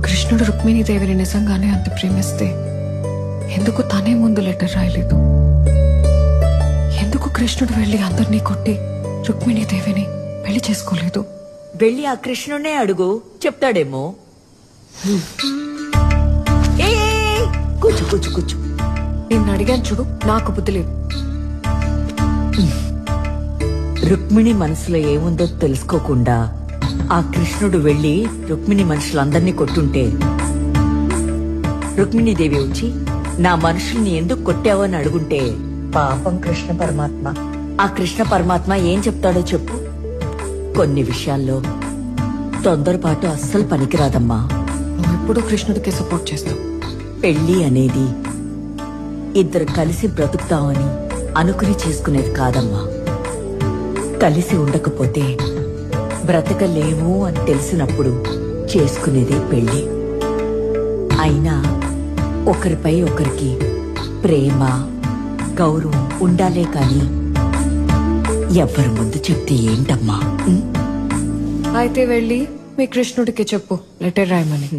కృష్ణుడు రుక్మిణీదేవిని నిజంగానే అంత ప్రేమిస్తే ఎందుకు తనే ముందు లెటర్ రాయలేదు? ఎందుకు కృష్ణుడు వెళ్లి అందరినీ కొట్టి రుక్మిణీదేవిని పెళ్లి చేసుకోలేదు? వెళ్ళి ఆ కృష్ణునే అడుగు, చెప్తాడేమో. కూర్చు కూర్చు కూర్చు. నిన్ను అడిగాను చూడు, నాకు బుద్ధి లేదు. రుక్మిణి మనసులో ఏముందో తెలుసుకోకుండా ఆ కృష్ణుడు వెళ్లి రుక్మిణి మనుషులందరినీ కొట్టుంటే రుక్మిణీదేవి వచ్చి నా మనుషుల్ని ఎందుకు కొట్టావో అని అడుగుంటే పాపం కృష్ణ పరమాత్మ. ఆ కృష్ణ పరమాత్మ ఏం చెప్తాడో చెప్పు. కొన్ని విషయాల్లో తొందరపాటు అస్సలు పనికిరాదమ్మా. నువ్వు ఎప్పుడూ కృష్ణుడికి సపోర్ట్ చేస్తావు. పెళ్లి అనేది ఇద్దరు కలిసి బ్రతుకుతామని అనుకుని చేసుకునేది కాదమ్మా. కలిసి ఉండకపోతే బ్రతకలేము అని తెలిసినప్పుడు చేసుకునేదే పెళ్లి. అయినా ఒకరిపై ఒకరికి ప్రేమ గౌరవం ఉండాలే కాని ఎవ్వరి ముందు చెప్తే ఏంటమ్మా? అయితే వెళ్ళి మీ కృష్ణుడికి చెప్పు లెటర్ రాయమని.